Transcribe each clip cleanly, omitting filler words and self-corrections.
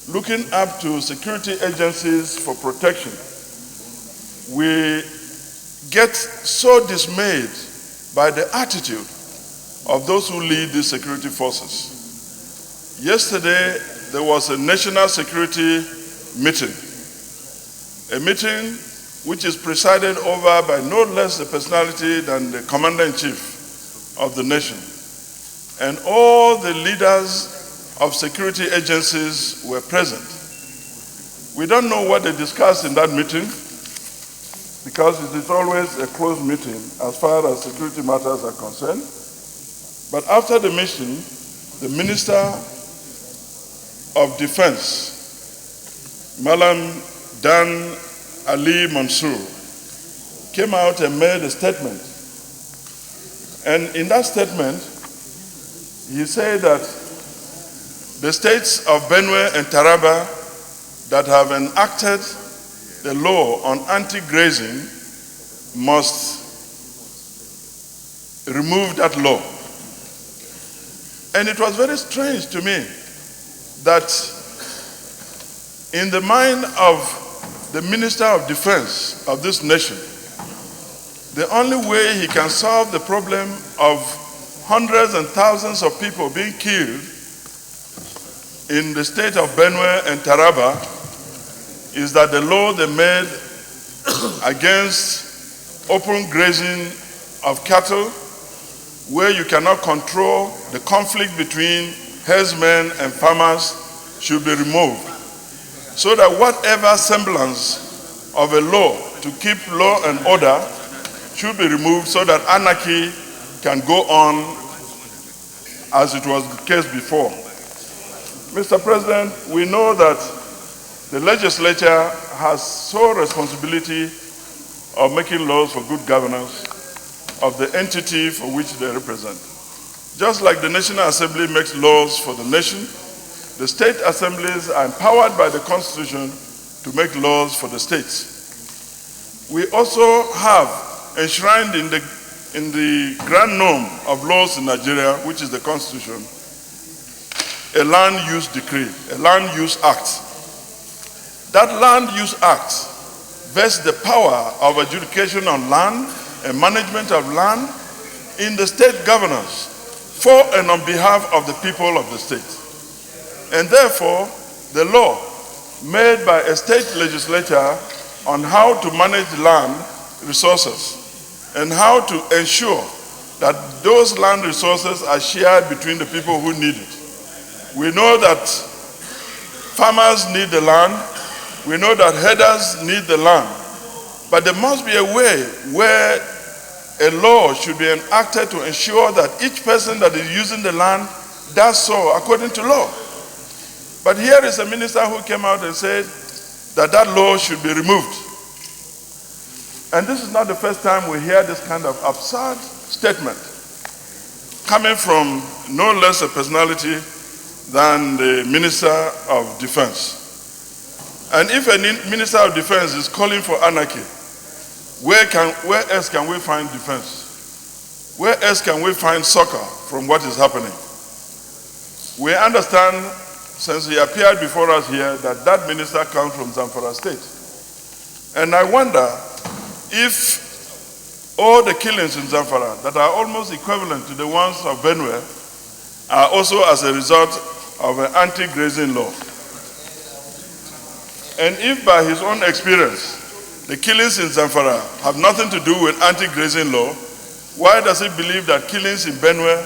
looking up to security agencies for protection, we get so dismayed by the attitude of those who lead these security forces. Yesterday, there was a national security meeting, a meeting which is presided over by no less a personality than the commander-in-chief of the nation. And all the leaders of security agencies were present. We don't know what they discussed in that meeting, because it is always a closed meeting as far as security matters are concerned. But after the meeting, the Minister of Defense, Malam Dan Ali Mansour, came out and made a statement. And in that statement, he said that the states of Benue and Taraba that have enacted the law on anti-grazing must remove that law. And it was very strange to me that in the mind of the Minister of Defense of this nation, the only way he can solve the problem of hundreds and thousands of people being killed in the state of Benue and Taraba is that the law they made against open grazing of cattle, where you cannot control the conflict between herdsmen and farmers, should be removed, so that whatever semblance of a law to keep law and order should be removed, so that anarchy can go on as it was the case before. Mr. President, we know that the legislature has sole responsibility of making laws for good governance of the entity for which they represent. Just like the National Assembly makes laws for the nation, the state assemblies are empowered by the Constitution to make laws for the states. We also have enshrined in the grand norm of laws in Nigeria, which is the Constitution, a land use decree, a land use act. That Land Use Act vests the power of adjudication on land and management of land in the state governors for and on behalf of the people of the state. And therefore, the law made by a state legislature on how to manage land resources and how to ensure that those land resources are shared between the people who need it. We know that farmers need the land. We know that herders need the land, but there must be a way where a law should be enacted to ensure that each person that is using the land does so according to law. But here is a minister who came out and said that that law should be removed. And this is not the first time we hear this kind of absurd statement coming from no less a personality than the Minister of Defense. And if a Minister of Defense is calling for anarchy, where else can we find defense? Where else can we find succor from what is happening? We understand, since he appeared before us here, that that minister comes from Zamfara State. And I wonder if all the killings in Zamfara that are almost equivalent to the ones of Benue are also as a result of an anti-grazing law. And if by his own experience, the killings in Zamfara have nothing to do with anti-grazing law, why does he believe that killings in Benue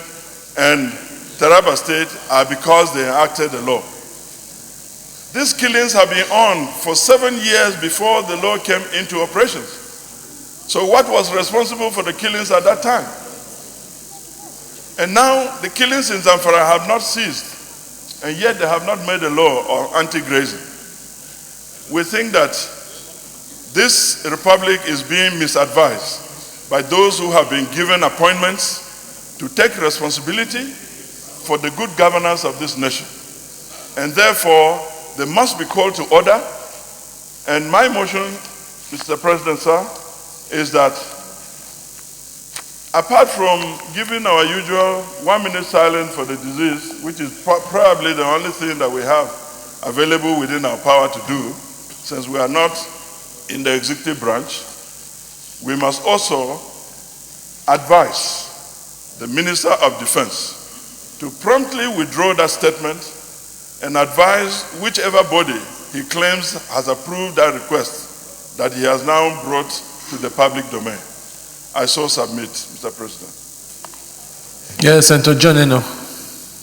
and Taraba State are because they enacted the law? These killings have been on for 7 years before the law came into operations. So what was responsible for the killings at that time? And now the killings in Zamfara have not ceased, and yet they have not made a law on anti-grazing. We think that this republic is being misadvised by those who have been given appointments to take responsibility for the good governance of this nation. And therefore, they must be called to order. And my motion, Mr. President, sir, is that apart from giving our usual 1 minute silence for the disease, which is probably the only thing that we have available within our power to do, since we are not in the executive branch, we must also advise the Minister of Defense to promptly withdraw that statement and advise whichever body he claims has approved that request that he has now brought to the public domain. I so submit, Mr. President. Yes, Senator John Eno.